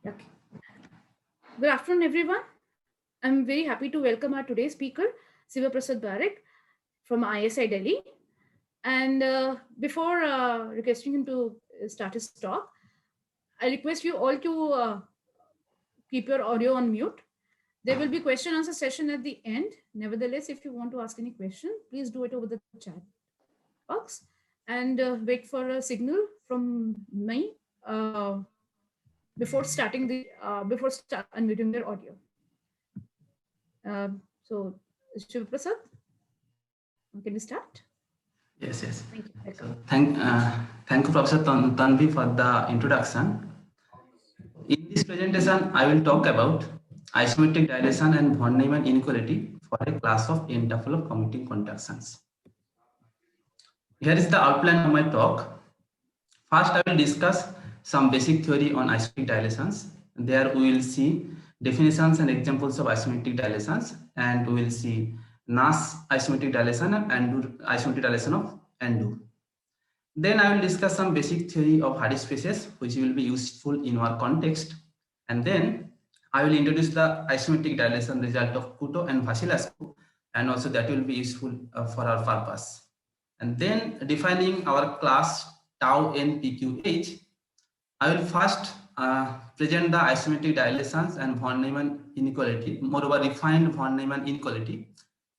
Okay. Good afternoon, everyone. I'm very happy to welcome our today's speaker, Sibaprasad Barik from ISI Delhi. And before requesting him to start his talk, I request you all to keep your audio on mute. There will be question answer session at the end. Nevertheless, if you want to ask any question, please do it over the chat box and wait for a signal from me before starting the unmuting your audio. So, Shiv Prasad, can we start? Yes, yes. Thank you. So Welcome. thank you, Professor Tanvi, for the introduction. In this presentation, I will talk about isometric dilation and von Neumann inequality for a class of n-tuple of commuting contractions. Here is the outline of my talk. First, I will discuss some basic theory on isometric dilations. There we will see definitions and examples of isometric dilations, and we will see Nash isometric dilation and Andrew isometric dilation of Andrew. Then I will discuss some basic theory of Hardy spaces, which will be useful in our context. And then I will introduce the isometric dilation result of Couto and Vasilescu, and also that will be useful for our purpose. And then defining our class tau n pqh, I will first present the isometric dilations and von Neumann inequality, moreover refined von Neumann inequality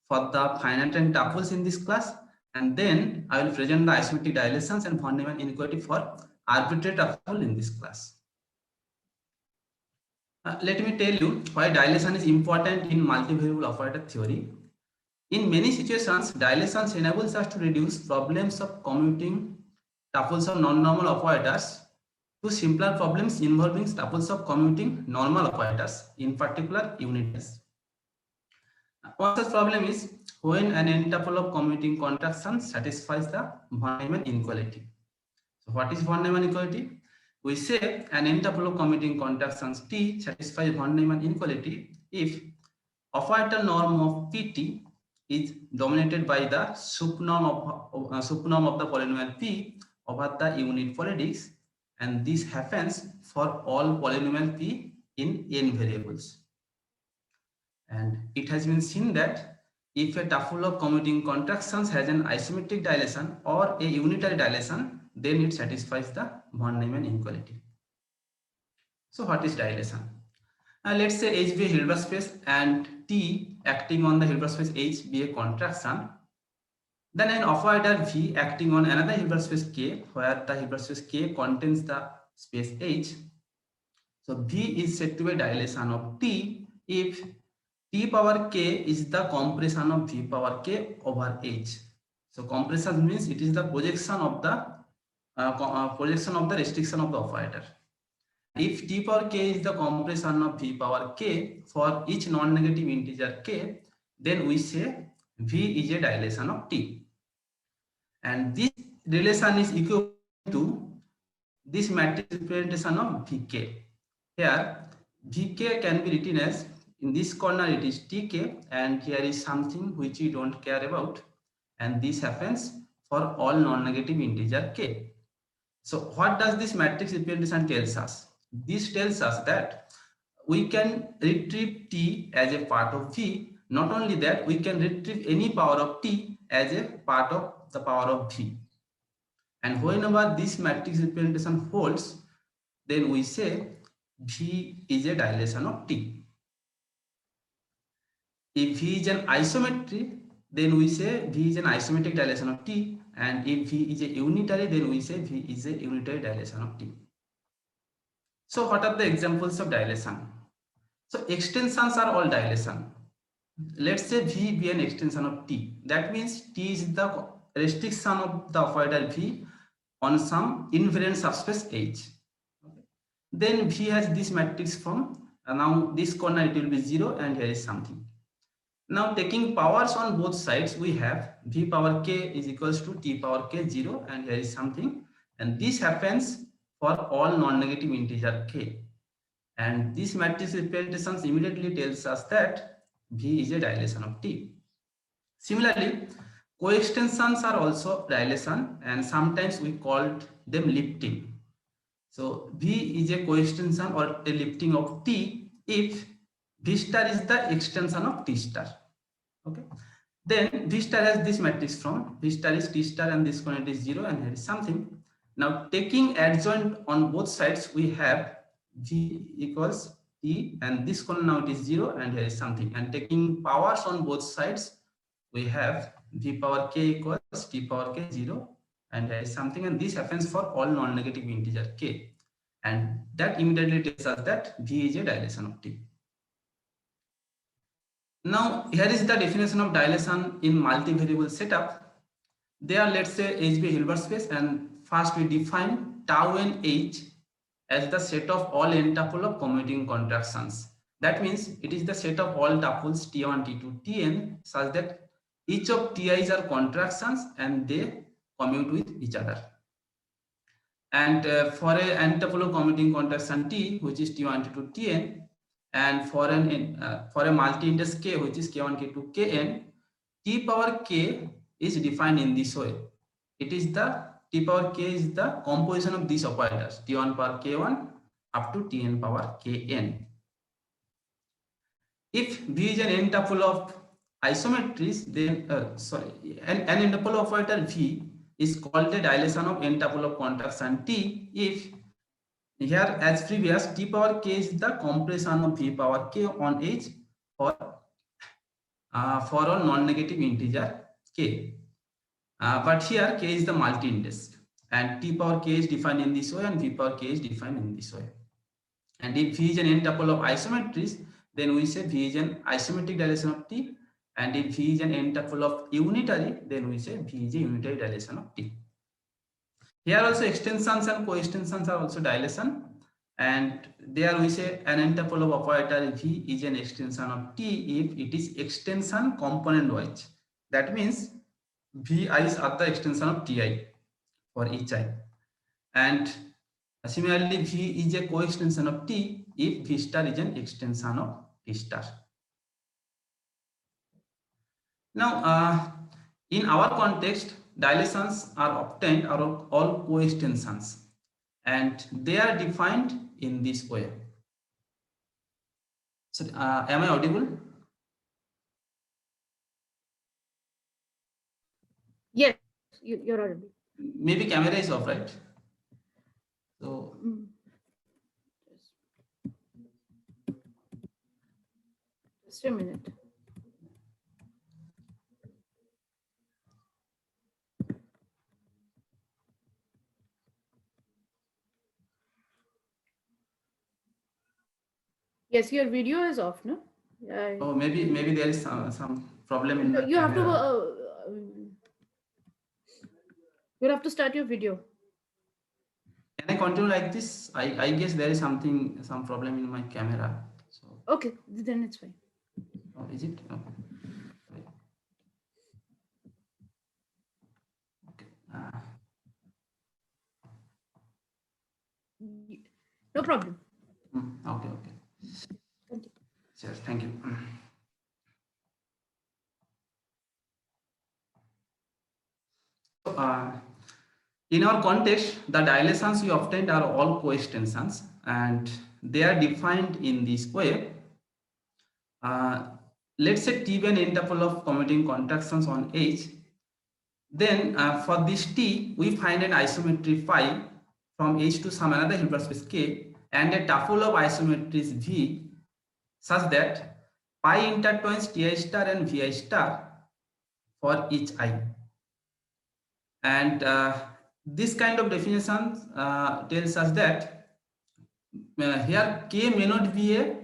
for the finite and tuples in this class. And then I will present the isometric dilations and von Neumann inequality for arbitrary tuple in this class. Let me tell you why dilation is important in multivariable operator theory. In many situations, dilations enables us to reduce problems of commuting tuples of non-normal operators to simpler problems involving tuples of commuting normal operators, in particular unitaries. One such problem is when an n-tuple of commuting contractions satisfies the von Neumann inequality. So what is von Neumann inequality? We say an n-tuple of commuting contractions T satisfies von Neumann inequality if operator norm of Pt is dominated by the subnorm of the polynomial P over the unit polydix, and this happens for all polynomial P in n variables. And it has been seen that if a tuple of commuting contractions has an isometric dilation or a unitary dilation, then it satisfies the von Neumann inequality. So what is dilation? Let's say H be a Hilbert space and T acting on the Hilbert space H be a contraction. Then an operator V acting on another Hilbert space K, where the Hilbert space K contains the space H. So V is said to be a dilation of T if T power K is the compression of V power K over H. So compression means it is the projection of the restriction of the operator. If T power K is the compression of V power K for each non-negative integer K, then we say V is a dilation of T. And this relation is equivalent to this matrix representation of Vk. Here, Vk can be written as, in this corner it is Tk, and here is something which we don't care about, and this happens for all non-negative integer K. So what does this matrix representation tells us? This tells us that we can retrieve T as a part of V. Not only that, we can retrieve any power of T as a part of the power of V. And whenever this matrix representation holds, then we say V is a dilation of T. If V is an isometry, then we say V is an isometric dilation of T. And if V is a unitary, then we say V is a unitary dilation of T. So what are the examples of dilation? So extensions are all dilation. Let's say V be an extension of T. That means T is the restriction of the operator V on some invariant subspace H. Then V has this matrix form. Now this corner it will be 0, and here is something. Now taking powers on both sides, we have V power K is equals to T power K 0, and here is something. And this happens for all non-negative integer K. And this matrix representation immediately tells us that V is a dilation of T. Similarly, coextensions are also dilation, and sometimes we called them lifting. So V is a coextension or a lifting of T if V star is the extension of T star. Okay. Then V star has this matrix from V star is T star and this quantity is 0 and here is something. Now taking adjoint on both sides, we have V equals T and this column now it is 0 and here is something. And taking powers on both sides, we have V power k equals T power k 0 and here is something, and this happens for all non-negative integer k. And that immediately tells us that V is a dilation of T. Now here is the definition of dilation in multivariable setup. There let's say H be a Hilbert space, and first we define tau n H as the set of all n tuple of commuting contractions. That means it is the set of all tuples T1, T2, Tn such that each of Ti's are contractions and they commute with each other. And for a n tuple of commuting contraction T, which is T1, T2, Tn, and for a multi-index k, which is k1, k2, kn, T power k is defined in this way. It is the T power k is the composition of these operators T1 power k1 up to Tn power kn. If V is an n tuple of isometries, then an n tuple operator V is called a dilation of n tuple of contraction T if here as previous T power k is the compression of V power k on H for all non-negative integer k. But here k is the multi-index and T power k is defined in this way and V power k is defined in this way. And if V is an n tuple of isometries, then we say V is an isometric dilation of T, and if V is an n tuple of unitary, then we say V is a unitary dilation of T. Here also extensions and coextensions are also dilation, and there we say an n tuple of operator V is an extension of T if it is extension component wise. That means VI's are the extension of Ti for each I, and similarly V is a coextension of T if V star is an extension of T star. Now in our context, dilations are obtained out of all coextensions and they are defined in this way. So am I audible? Yes, you're audible. Maybe camera is off, right? So just a minute. Yes, your video is off, no? Oh, maybe there is some problem in the You have camera. to you'll have to start your video. Can I continue like this? I guess there is some problem in my camera. So Okay, then it's fine. oh, is it? Okay. No problem. Okay. Thank you. Sure, thank you. In our context, the dilations we obtained are all coextensions and they are defined in this way. Let's say T be an n tuple of commuting contractions on H. Then for this T, we find an isometry phi from H to some another Hilbert space K and a tuple of isometries V such that pi intertwines Ti star and Vi star for each I. And this kind of definition tells us that here K may not be a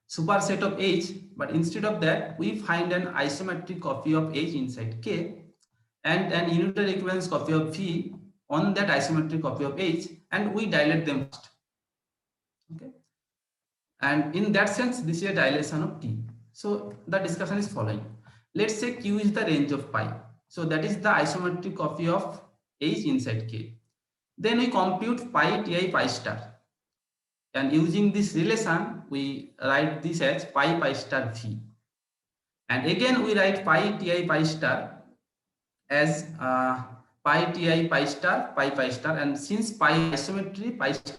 superset of H, but instead of that, we find an isometric copy of H inside K and an unitary equivalence copy of V on that isometric copy of H, and we dilate them first. Okay. And in that sense, this is a dilation of T. So the discussion is following. Let's say Q is the range of pi. So that is the isometric copy of H inside K. Then we compute pi Ti pi star. And using this relation, we write this as pi star V. And again, we write pi Ti pi star as pi Ti pi star, and since pi isometry, pi star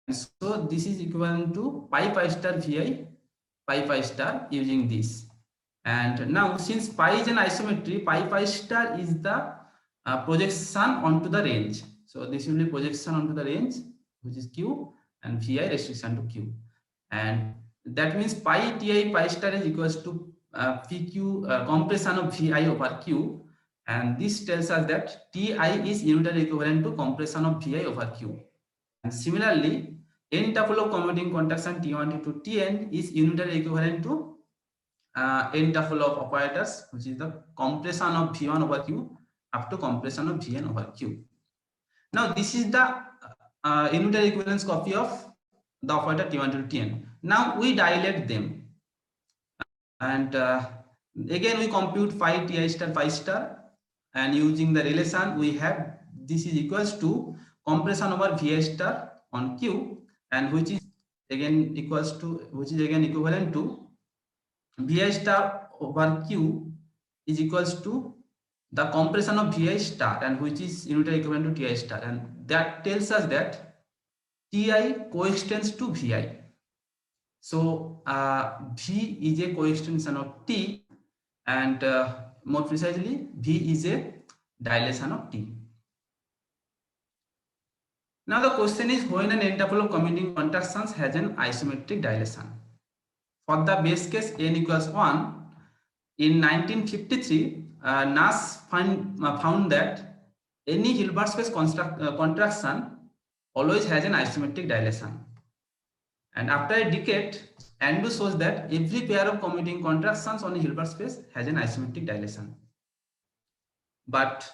So this is equivalent to pi star vi pi star using this. And now since pi is an isometry, pi star is the projection onto the range. So this will be projection onto the range, which is q, and vi restriction to q. And that means pi ti pi star is equals to pq compression of vi over q. And this tells us that ti is unitary equivalent to compression of vi over q. And similarly, n tuple of commuting contraction T1 to Tn is unitary equivalent to n tuple of operators, which is the compression of V1 over Q up to compression of Vn over Q. Now, this is the unitary equivalence copy of the operator T1 to Tn. Now, we dilate them. And again, we compute phi Ti star phi star. And using the relation, we have this is equals to compression over Vi star on Q, and which is again equivalent to Vi star over Q is equals to the compression of Vi star, and which is unitary equivalent to Ti star, and that tells us that Ti coextends to Vi. So V is a coextension of T, and more precisely, V is a dilation of T. Now the question is, when an n tuple of commuting contractions has an isometric dilation. For the base case n equals 1, in 1953, Nash found that any Hilbert space contraction always has an isometric dilation. And after a decade, Andu shows that every pair of commuting contractions on a Hilbert space has an isometric dilation. But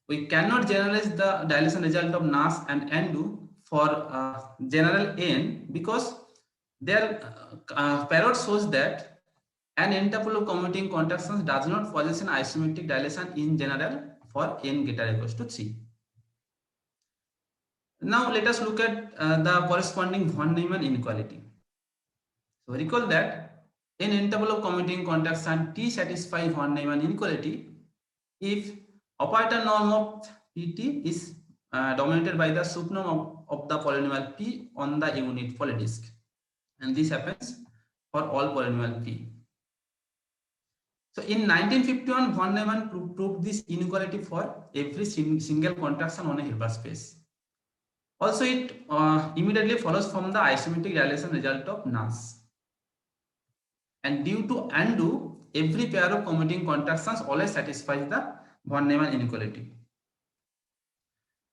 we cannot generalize the dilation result of Nash and Andu for general n, because their parrot shows that an n tuple of commuting contractions does not possess an isometric dilation in general for n greater equals to 3. Now let us look at the corresponding von Neumann inequality. So recall that in n tuple of commuting contraction T satisfies von Neumann inequality if operator norm of Pt is dominated by the subnorm of the polynomial P on the unit polydisk, and this happens for all polynomial P. So in 1951, von Neumann proved this inequality for every single contraction on a Hilbert space. Also, it immediately follows from the isometric dilation result of Nash. And due to Andu, every pair of commuting contractions always satisfies the von Neumann inequality.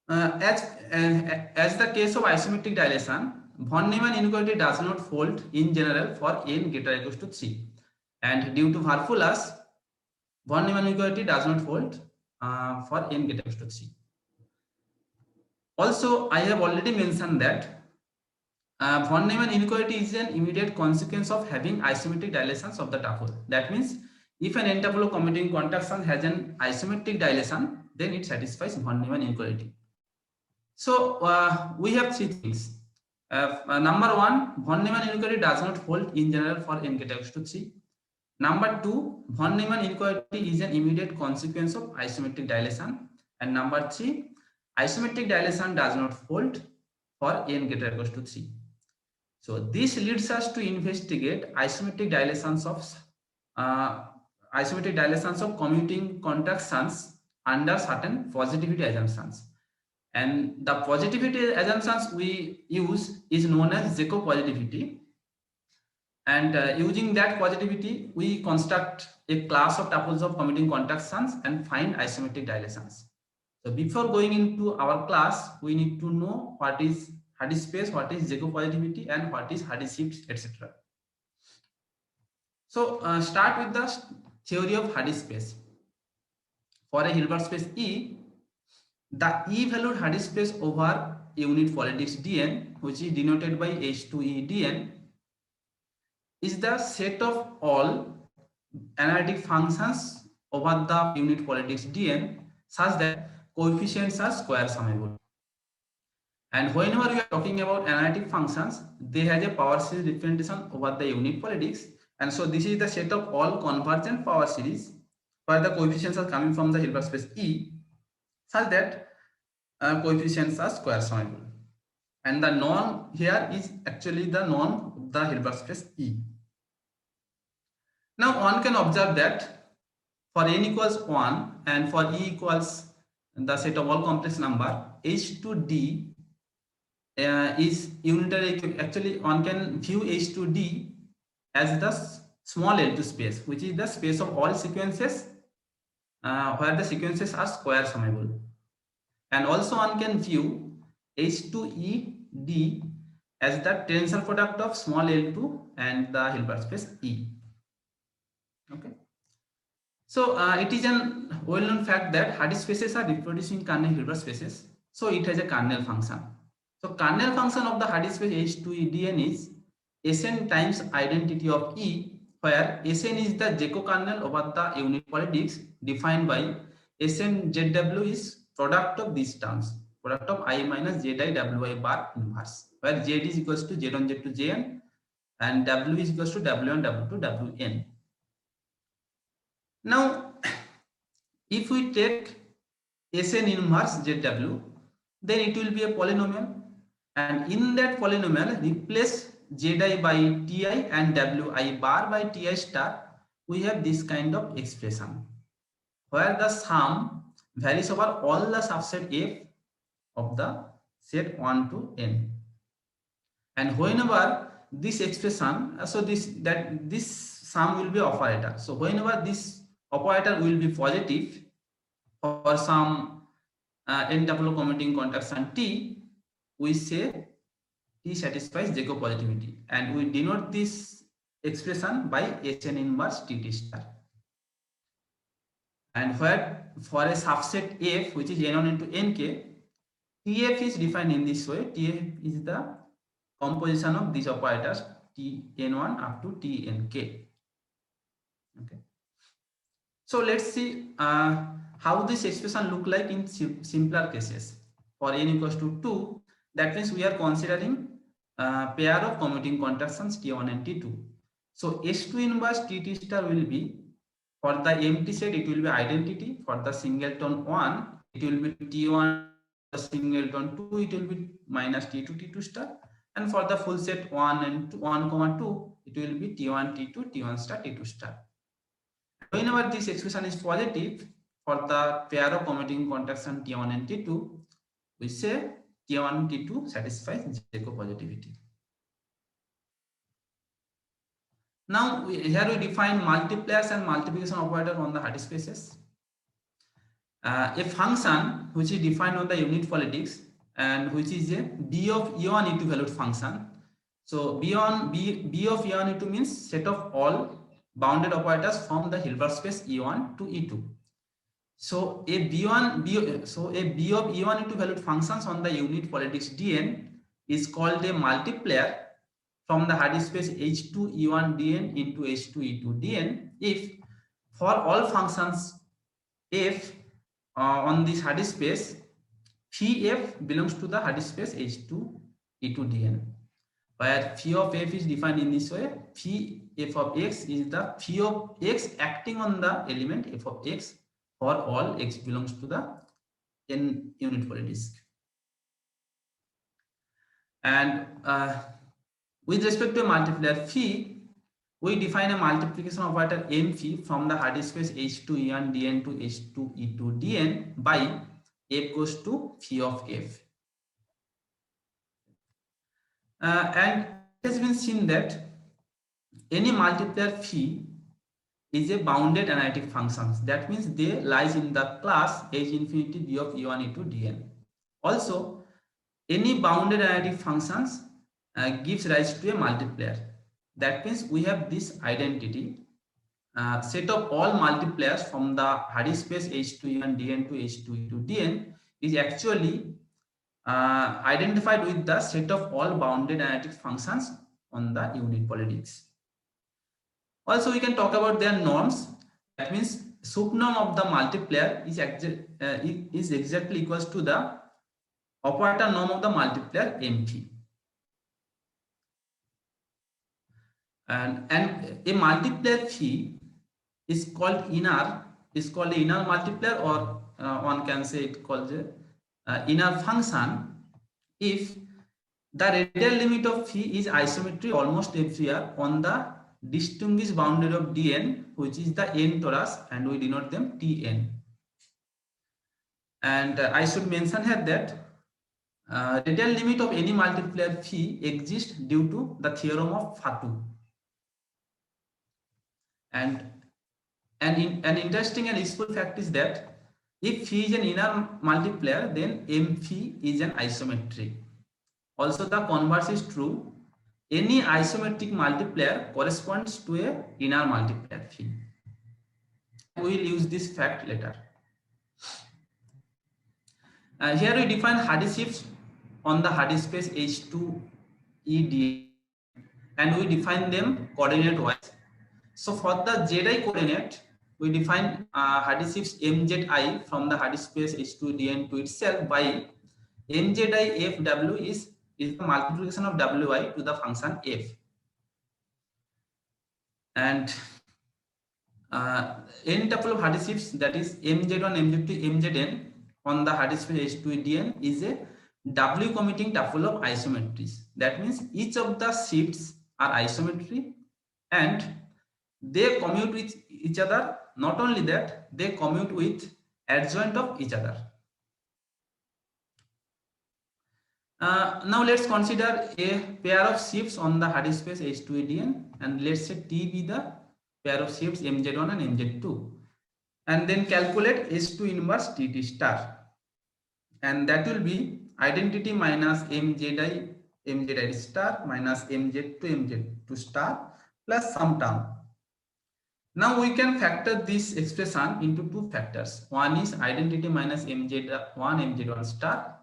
As the case of isometric dilation, von Neumann inequality does not hold in general for n greater equals to 3. And due to formulas, von Neumann inequality does not hold for n greater equals to 3. Also, I have already mentioned that von Neumann inequality is an immediate consequence of having isometric dilations of the tuple. That means if an n tuple of commuting contraction has an isometric dilation, then it satisfies von Neumann inequality. So we have three things. Number one, von Neumann inequality does not hold in general for n greater equals to 3. Number two, von Neumann inequality is an immediate consequence of isometric dilation. And number three, isometric dilation does not hold for n greater equals to 3. So this leads us to investigate isometric dilations of commuting contractions under certain positivity assumptions. And the positivity assumptions we use is known as Jacob positivity. And using that positivity, we construct a class of tuples of commuting contractions and find isometric dilations. So before going into our class, we need to know what is Hardy space, what is Jacob positivity, and what is Hardy shifts, etc. So start with the theory of Hardy space. For a Hilbert space E, the E-valued Hardy space over unit polydisk Dn, which is denoted by H2E Dn, is the set of all analytic functions over the unit polydisk Dn such that coefficients are square summable. And whenever we are talking about analytic functions, they have a power series representation over the unit polydisk. And so this is the set of all convergent power series where the coefficients are coming from the Hilbert space E such that coefficients are square summable. and the norm here is actually the norm of the Hilbert space E. Now one can observe that for n equals 1 and for E equals the set of all complex number, H to D is unitary. Actually one can view H to D as the small L2 space, which is the space of all sequences where the sequences are square summable. And also one can view H2ED as the tensor product of small L2 and the Hilbert space E. Okay. So it is a well-known fact that Hardy spaces are reproducing kernel Hilbert spaces. So it has a kernel function. So kernel function of the Hardy space H2EDN is Sn times identity of E, where Sn is the Jacob kernel over the unit politics defined by Sn ZW is product of these terms, product of I minus Zi Wi bar inverse, where Z is equals to Z1 Z2 Jn and W is equals to W1 W2 Wn. Now if we take Sn inverse ZW, then it will be a polynomial, and in that polynomial replace Zi by Ti and Wi bar by Ti star. We have this kind of expression where the sum varies over all the subset F of the set 1 to n, and whenever this expression, so this sum will be operator. So whenever this operator will be positive for some n tuple commuting contraction T, we say T satisfies Jacob positivity, and we denote this expression by Sn inverse Tt star. And where for a subset F which is n1 into nk, Tf is defined in this way. Tf is the composition of these operators Tn1 up to Tnk. Okay. So let's see how this expression look like in simpler cases. For n equals to 2, that means we are considering pair of commuting contractions T1 and T2. So S2 inverse Tt star will be, for the empty set it will be identity, for the singleton 1 it will be T1, the singleton 2 it will be minus T2 T2 star, and for the full set 1 and 1 comma 2 it will be T1 T2 T1 star T2 star. Whenever this expression is positive for the pair of commuting contraction T1 and T2, we say T1 T2 satisfies Jacob positivity. Now here we define multipliers and multiplication operator on the Hardy spaces. A function which is defined on the unit politics and which is a B of E1 E2 valued function. So B of E1 E2 means set of all bounded operators from the Hilbert space E1 to E2. So a B of E1 E2 valued functions on the unit politics Dn is called a multiplier from the Hardy space H2 E1 Dn into H2 E2 Dn if for all functions f on this Hardy space phi f belongs to the Hardy space H2 E2 Dn, where phi of f is defined in this way. Phi f of x is the phi of x acting on the element f of x for all x belongs to the n unit polydisk. And with respect to a multiplier phi, we define a multiplication operator m phi from the Hardy space H2 E1 Dn to H2 E2 Dn by f goes to phi of f. And it has been seen that any multiplier phi is a bounded analytic function. That means they lies in the class H infinity B of E1 E2 Dn. Also, any bounded analytic functions gives rise to a multiplier. That means we have this identity set of all multipliers from the Hardy space H2 E1 Dn to H2 E2 Dn is actually identified with the set of all bounded analytic functions on the unit politics. Also, we can talk about their norms. That means subnorm of the multiplier is exactly equals to the operator norm of the multiplier m phi. And a multiplier phi is called the inner multiplier, or one can say it called the inner function if The radial limit of phi is isometry almost everywhere on the distinguished boundary of Dn, which is the n torus, and we denote them Tn. And I should mention here that radial limit of any multiplier phi exists due to the theorem of Fatou. And an interesting and useful fact is that if phi is an inner multiplier, then m phi is an isometry. Also, the converse is true. Any isometric multiplier corresponds to a inner multiplier phi. We will use this fact later. Here we define Hardy shifts on the Hardy space H2ED, and we define them coordinate wise. So for the Zi coordinate, we define Hardy shifts mzi from the Hardy space H2DN to itself by mzi fw is the multiplication of wi to the function f. And n tuple of Hardy shifts, that is mz1, mz2, mzn on the Hardy space H2DN is a W commuting tuple of isometries. That means each of the shifts are isometry and they commute with each other. Not only that, they commute with adjoint of each other. Now let's consider a pair of shifts on the Hardy space H2DN, and let's say T be the pair of shifts mz1 and mz2, and then calculate H2 inverse Tt star, and that will be identity minus mzi star minus mz2 mz2 star plus some term. Now we can factor this expression into two factors. One is identity minus mz1 mz1 star,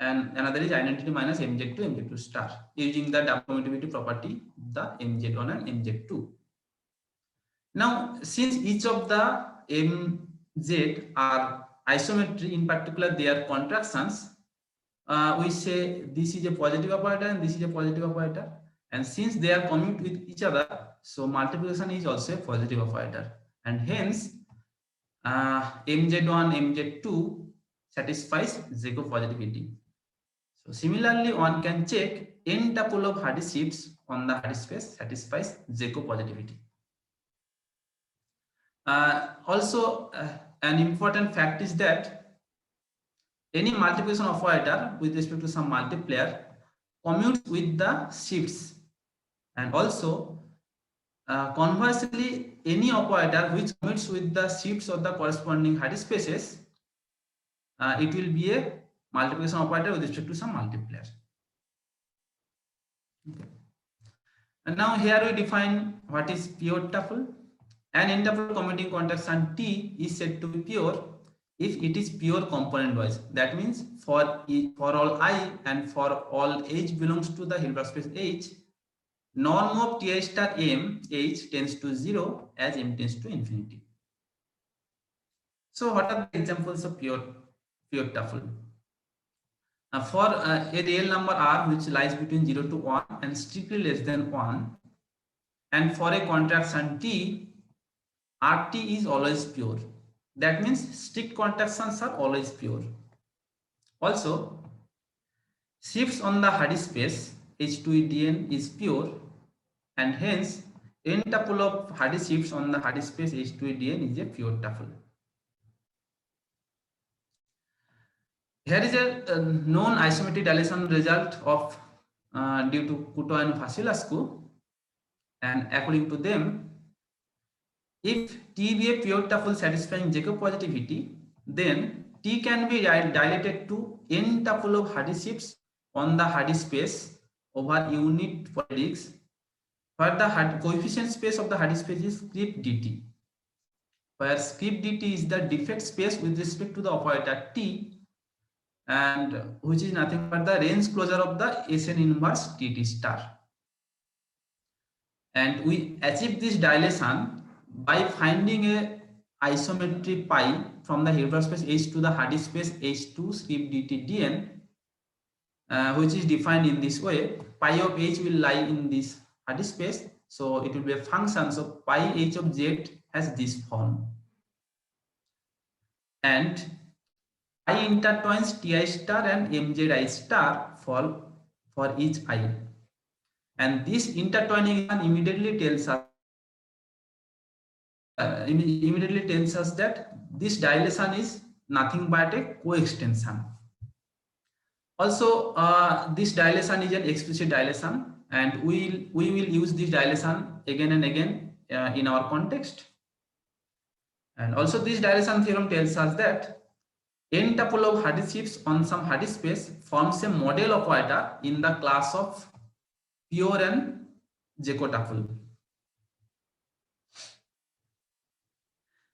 and another is identity minus mz2 mz2 star, using the double commutativity property of the mz1 and mz2. Now, since each of the mz are isometry, in particular their contractions, we say this is a positive operator and this is a positive operator, and since they are commute with each other, so multiplication is also a positive operator, and hence mz1 mz2 satisfies Jacob positivity. So similarly, one can check n tuple of Hardy shifts on the Hardy space satisfies Jacob positivity. Also, an important fact is that any multiplication operator with respect to some multiplier commutes with the shifts, and also conversely, any operator which commutes with the shifts of the corresponding Hardy spaces, it will be a multiplication operator with respect to some multiplier. Okay. And now here we define what is pure tuple. An n tuple commuting contraction T is said to be pure if it is pure component wise. That means for all I and for all H belongs to the Hilbert space H, norm of Ti star m H tends to 0 as m tends to infinity. So what are the examples of pure tuple? For a real number R which lies between 0 to 1 and strictly less than 1, and for a contraction T, RT is always pure. That means strict contractions are always pure. Also, shifts on the Hardy space H2DN is pure, and hence n tuple of Hardy shifts on the Hardy space H2DN is a pure tuple. Here is a known isometric dilation result of due to Couto and Vasilescu, and according to them, if T be a pure tuple satisfying Jacob positivity, then T can be dilated to n tuple of Hardy shifts on the Hardy space over unit polydix, where the coefficient space of the Hardy space is script dt, where script dt is the defect space with respect to the operator T, and which is nothing but the range closure of the Sn inverse Tt star. And we achieve this dilation by finding a isometry pi from the Hilbert space H to the Hardy space H2 script dt dn, which is defined in this way. Pi of H will lie in this Hardy space, so it will be a function. So pi H of Z has this form, and I intertwines Ti star and Mzi star for each I. And this intertwining immediately tells us that this dilation is nothing but a coextension. Also, this dilation is an explicit dilation, and we will use this dilation again and again in our context. And also, this dilation theorem tells us that n tuple of Hardy shifts on some Hardy space forms a model operator in the class of pure and Jacob tuple.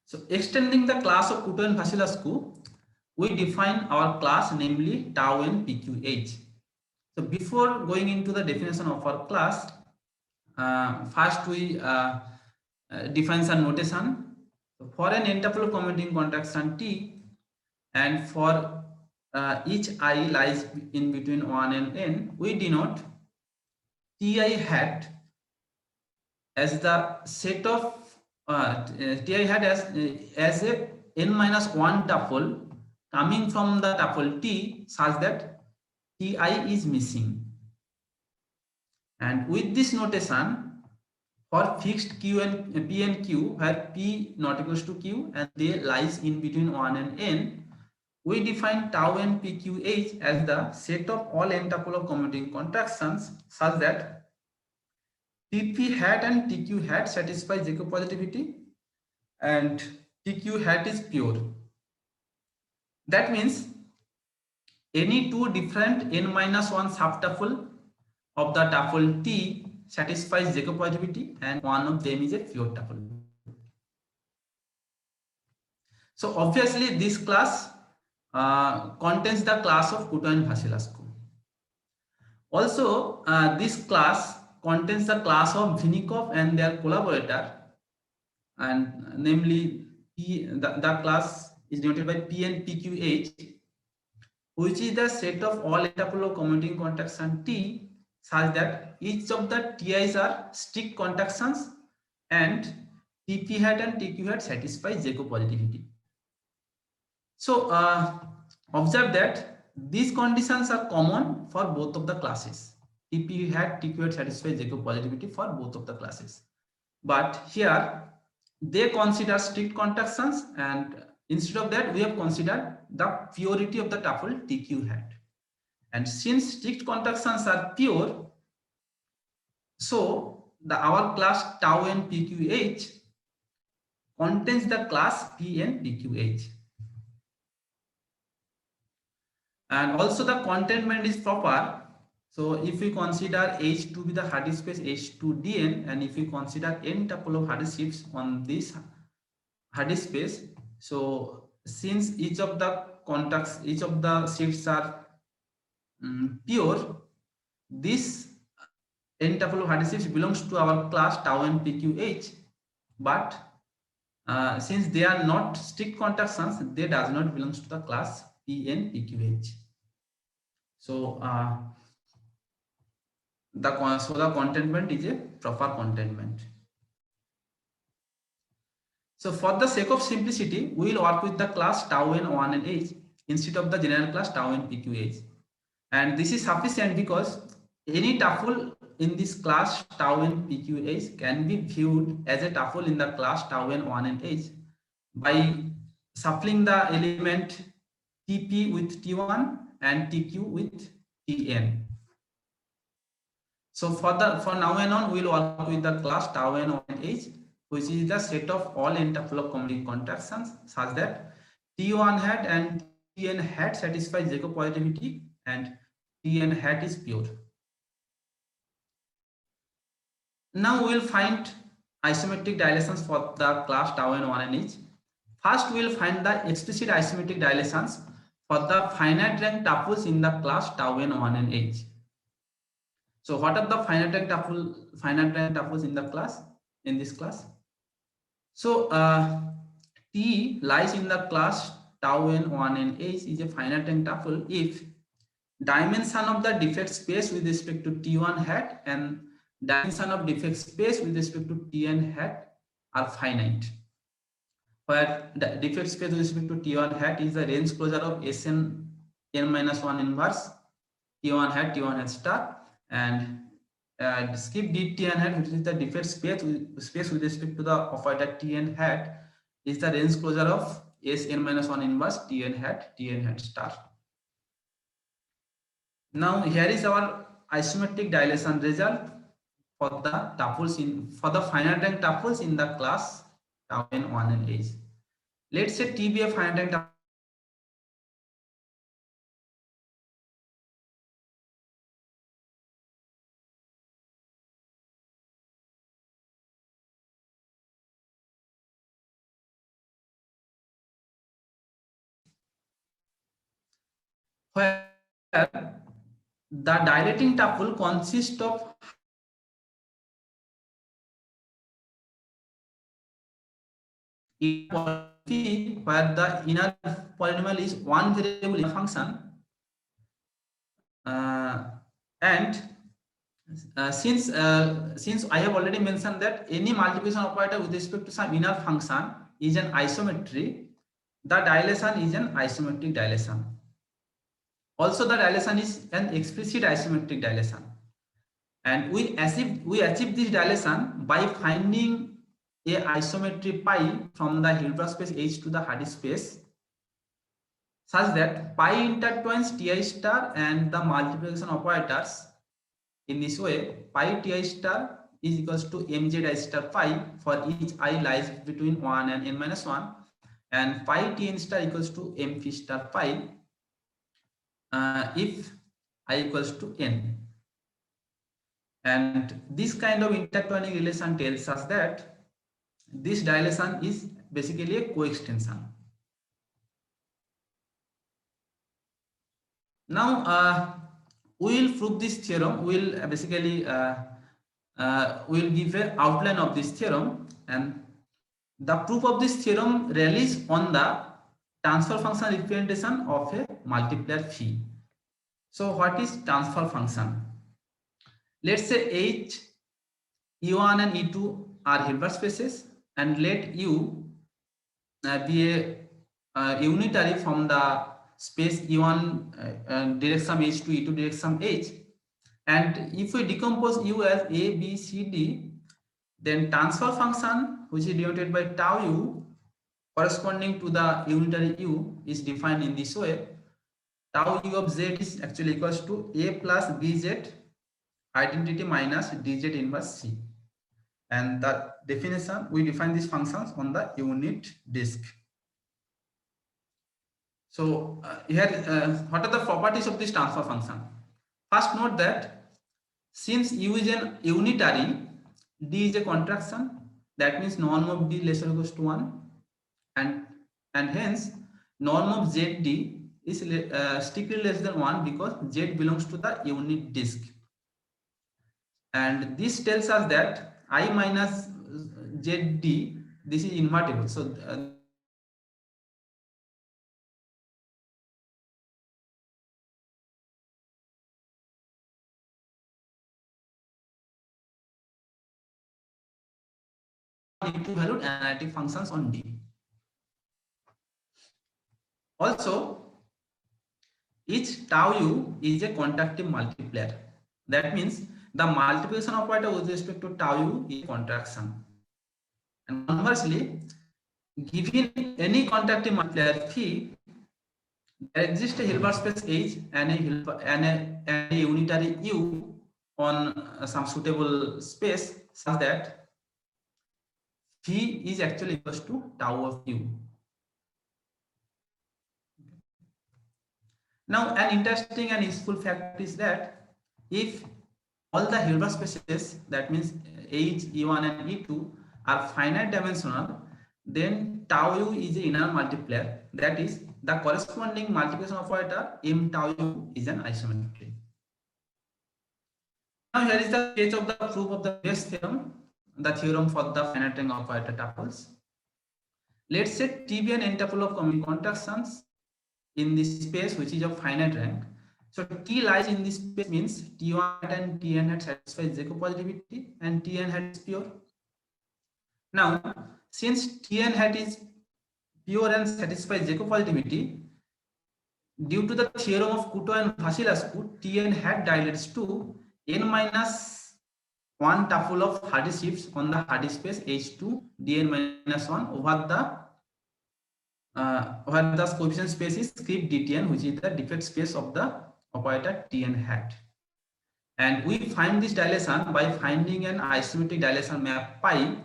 So, extending the class of Coutu and Vasilescu, we define our class, namely tau n pqh. So before going into the definition of our class, first we define some notation. So for an n-tuple commuting contraction T, and for each I lies in between 1 and n, we denote Ti hat as the set of Ti hat as a n minus 1 tuple coming from the tuple T such that Ti is missing. And with this notation, for fixed Q and P and Q, where P not equals to Q and they lies in between 1 and n, we define tau n pqh as the set of all n tuple of commuting contractions such that TP hat and TQ hat satisfy Jacob positivity and TQ hat is pure. That means any two different n minus 1 subtuple of the tuple T satisfies Jacob positivity and one of them is a pure tuple. So obviously this class contains the class of Coutu and Vasilescu. Also this class contains the class of Vinnikov and their collaborator, and namely the class is denoted by P and PQH, which is the set of all tuple of commuting contraction T such that each of the Ti's are strict contractions and TP hat and TQ hat satisfy Jacob positivity. So observe that these conditions are common for both of the classes. TP hat, TQ hat satisfy Jacob positivity for both of the classes. But here they consider strict contractions, and instead of that we have considered the purity of the tuple TQ hat. And since strict contractions are pure, so our class tau n pqh contains the class p n pqh. And also the containment is proper. So if we consider H to be the Hardy space H2Dn, and if we consider n tuple of Hardy shifts on this Hardy space, so since each of the shifts are pure, this n tuple of Hardy shifts belongs to our class tau n pqh, but since they are not strict contractions, they does not belongs to the class p n pqh. So the containment is a proper containment. So for the sake of simplicity, we will work with the class tau n 1 and h instead of the general class tau n pqh. And this is sufficient because any tuple in this class tau n pqh can be viewed as a tuple in the class tau n 1 and h by shuffling the element TP with T1 and TQ with Tn. So for now and on, we will work with the class tau n 1 and h, which is the set of all n tuple of commuting contractions such that T1 hat and Tn hat satisfy Jacob positivity and Tn hat is pure. Now we will find isometric dilations for the class tau n 1 and h. First, we will find the explicit isometric dilations for the finite rank tuples in the class tau n 1 and h. So what are the finite rank tuples in this class? So T lies in the class tau n 1 and h is a finite rank tuple if dimension of the defect space with respect to T1 hat and dimension of defect space with respect to Tn hat are finite, where the defect space with respect to T1 hat is the range closure of Sn n minus 1 inverse T1 hat, T1 hat star, and skip d Tn hat, which is the defect space with respect to the operator Tn hat, is the range closure of Sn minus 1 inverse Tn hat star. Now here is our isometric dilation result for the tuples for the finite rank tuples in the class tau n 1 and h. Let's say T be a finite rank tuple where the dilating tuple consists of where the inner polynomial is one variable in a function, and since I have already mentioned that any multiplication operator with respect to some inner function is an isometry, the dilation is an isometric dilation. Also, the dilation is an explicit isometric dilation, and we achieve this dilation by finding a isometry pi from the Hilbert space H to the Hardy space, such that pi intertwines Ti star and the multiplication operators. In this way, pi Ti star is equals to mz I star pi for each I lies between 1 and n minus 1, and pi Tn star equals to m phi star pi if I equals to n. And this kind of intertwining relation tells us that this dilation is basically a coextension. Now we will prove this theorem. We will basically we will give an outline of this theorem, and the proof of this theorem relies on the transfer function representation of a multiplier phi. So what is transfer function? Let's say H, E1 and E2 are Hilbert spaces, and let U be a unitary from the space E1 direction H to E2 direction H. And if we decompose U as A, B, C, D, then transfer function, which is denoted by tau U, corresponding to the unitary U, is defined in this way. Tau U of Z is actually equals to A plus BZ identity minus DZ inverse C. And the definition, we define these functions on the unit disk. So here, what are the properties of this transfer function? First, note that since U is an unitary, D is a contraction. That means norm of D less or equals to 1, and hence norm of ZD is strictly less than 1 because Z belongs to the unit disk. And this tells us that I minus ZD, this is invertible. So equivalent analytic functions on D. Also, each tau U is a contractive multiplier. That means the multiplication operator with respect to tau U is contraction. And conversely, given any contractive multiplier phi, there exists a Hilbert space H and a unitary U on some suitable space such that phi is actually equals to tau of U. Now, an interesting and useful fact is that if all the Hilbert spaces, that means H, E1 and E2 are finite dimensional, then tau U is an inner multiplier. That is, the corresponding multiplication operator m tau U is an isometry. Now here is the sketch of the proof of the base theorem, the theorem for the finite rank operator tuples. Let's say T be an n-tuple of commuting contractions in this space which is of finite rank. So T lies in this space means T1 and Tn hat satisfies Jacob positivity and Tn hat is pure. Now, since Tn hat is pure and satisfies Jacob positivity, due to the theorem of Couto and Vasilascu, Tn hat dilates to n minus 1 tuple of Hardy shifts on the Hardy space H2 dn minus 1 where the coefficient space is script dtn, which is the defect space of the operator Tn hat. And we find this dilation by finding an isometric dilation map pi,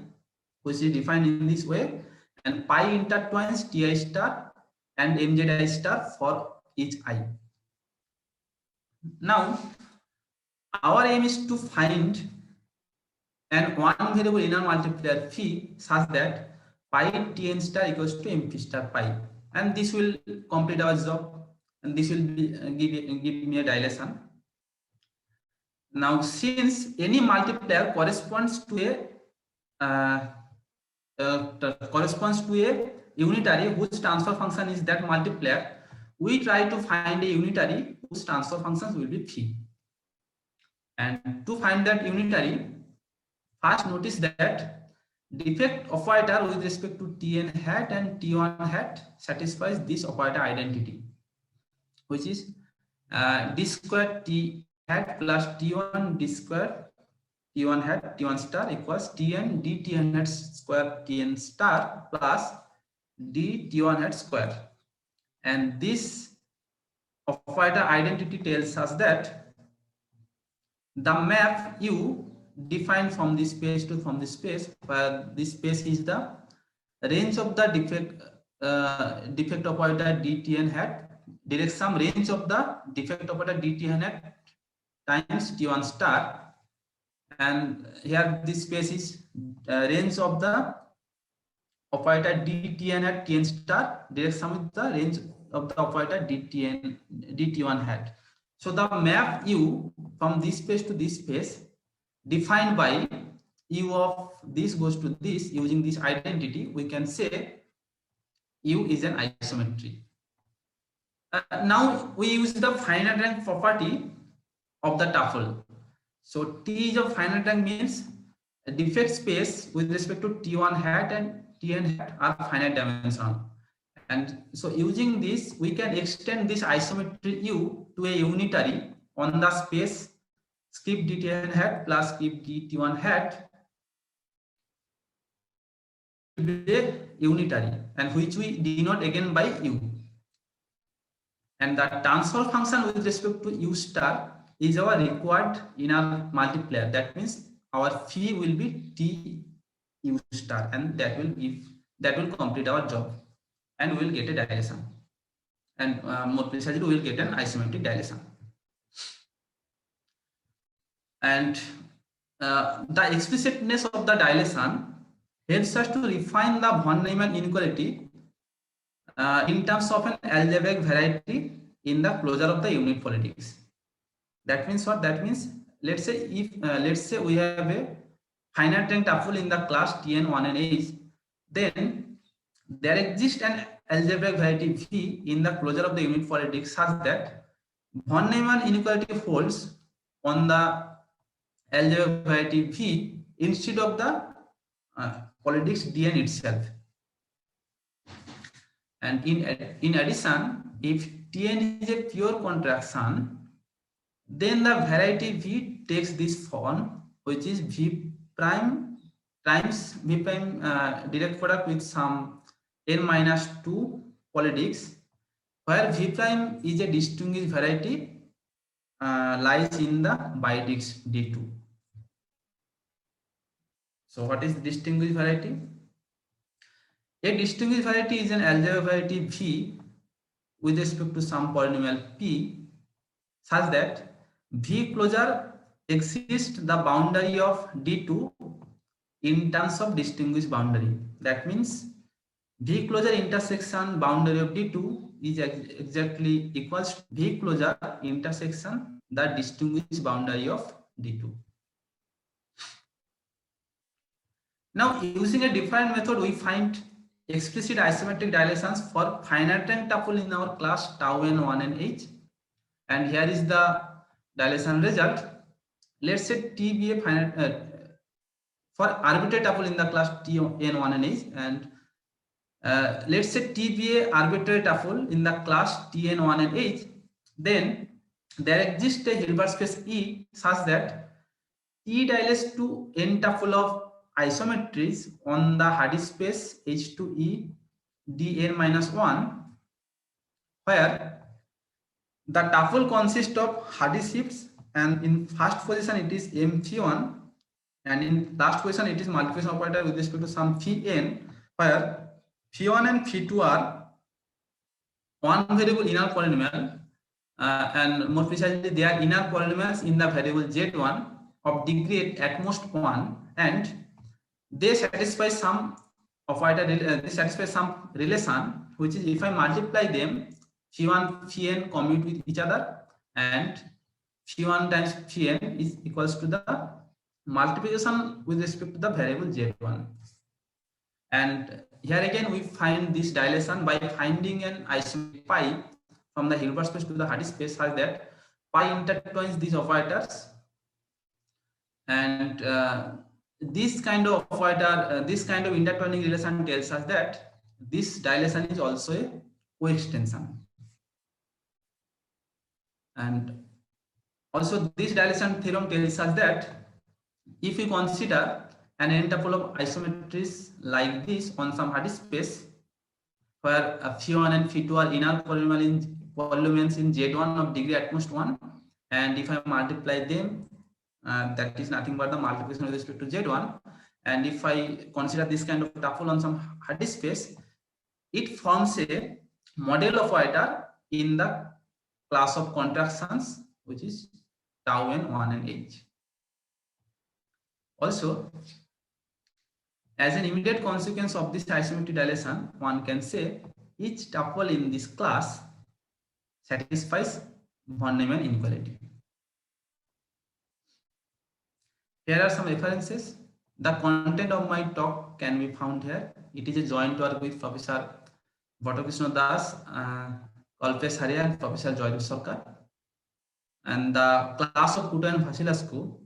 which is defined in this way, and pi intertwines Ti star and Mzi star for each I. Now, our aim is to find an one variable inner multiplier phi such that pi Tn star equals to M phi star pi, and this will complete our job, and this will be, give me a dilation. Now, since any multiplier corresponds to a unitary whose transfer function is that multiplier, we try to find a unitary whose transfer functions will be phi. And to find that unitary, first notice that defect operator with respect to Tn hat and T1 hat satisfies this operator identity, which is d square T hat plus T1 d square T1 hat T1 star equals Tn d Tn hat square Tn star plus d T1 hat square. And this operator identity tells us that the map U defined from this space to from this space, where this space is the range of the defect operator dtn hat directs some range of the defect operator dtn hat times T1 star, and here this space is range of the operator dtn hat Tn star directs some with the range of the operator dt1 hat. So the map U from this space to this space defined by U of this goes to this, using this identity, we can say U is an isometry. Now we use the finite rank property of the tuple. So T is a finite rank means a defect space with respect to T1 hat and Tn hat are finite dimensional. And so using this, we can extend this isometry U to a unitary on the space skip dtn hat plus skip dt1 hat be a unitary, and which we denote again by U. And the transfer function with respect to U star is our required inner multiplier. That means our phi will be T U star, and that will complete our job, and we will get a dilation. And more precisely, we will get an isometric dilation. And the explicitness of the dilation helps us to refine the von Neumann inequality in terms of an algebraic variety in the closure of the unit politics. That means what? That means let's say we have a finite rank tuple in the class Tn 1 and H, then there exists an algebraic variety V in the closure of the unit politics such that von Neumann inequality holds on the algebraic variety V instead of the politics Dn itself. And in addition, if Tn is a pure contraction, then the variety V takes this form, which is V prime times V prime direct product with some n minus 2 politics, where V prime is a distinguished variety lies in the bidix D2. So what is distinguished variety? A distinguished variety is an algebraic variety V with respect to some polynomial P such that V closure exists the boundary of D2 in terms of distinguished boundary. That means V closure intersection boundary of D2 is exactly equals to V closure intersection the distinguished boundary of D2. Now, using a different method, we find explicit isometric dilations for finite rank tuple in our class tau n1 and h, and here is the dilation result. Let's say T be a finite for arbitrary tuple in the class T n1 and h, and let's say T be a arbitrary tuple in the class Tn1 and H, then there exists a Hilbert space E such that T dilates to n tuple of isometries on the Hardy space H2E dn minus 1, where the tuple consists of Hardy shifts, and in first position it is m phi1, and in last position it is multiplication operator with respect to some phi n, where phi1 and phi2 are one variable inner polynomial, and more precisely they are inner polynomials in the variable z1 of degree at most 1, and they satisfy some operator, they satisfy some relation, which is if I multiply them, phi1 phi n commute with each other, and phi1 times phi n is equals to the multiplication with respect to the variable z1. And here again we find this dilation by finding an isometric pi from the Hilbert space to the Hardy space such that pi intertwines these operators, and this kind of operator, this kind of intertwining relation tells us that this dilation is also a coextension. And also this dilation theorem tells us that if we consider an n tuple of isometries like this on some Hardy space, where phi1 and phi2 are inner polynomials in z1 of degree at most 1, and if I multiply them, that is nothing but the multiplication with respect to z1, and if I consider this kind of tuple on some Hardy space, it forms a model of operator in the class of contractions, which is tau n 1 and h. Also, as an immediate consequence of this isometric dilation, one can say each tuple in this class satisfies von Neumann inequality. Here are some references. The content of my talk can be found here. It is a joint work with Professor Bhattakrishna Das, Kalpesh Haria, and Professor Joydeep Sarkar. And the class of Kuto and Vasilascu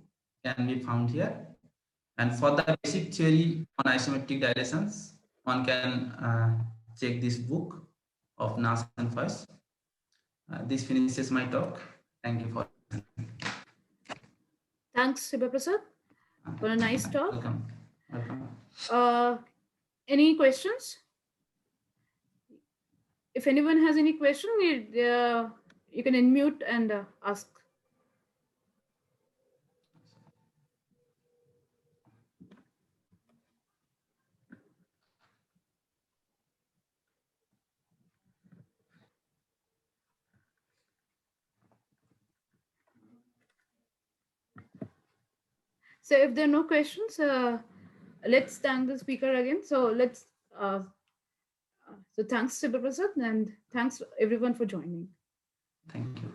can be found here. And for the basic theory on isometric dilations, one can check this book of Nas and Faiz. This finishes my talk. Thank you for listening. Thanks, Sibaprasad, for a nice talk. Welcome. Welcome. Any questions? If anyone has any question, you can unmute and ask. So if there are no questions, let's thank the speaker again. So so thanks, Sibaprasad, and thanks everyone for joining. Thank you.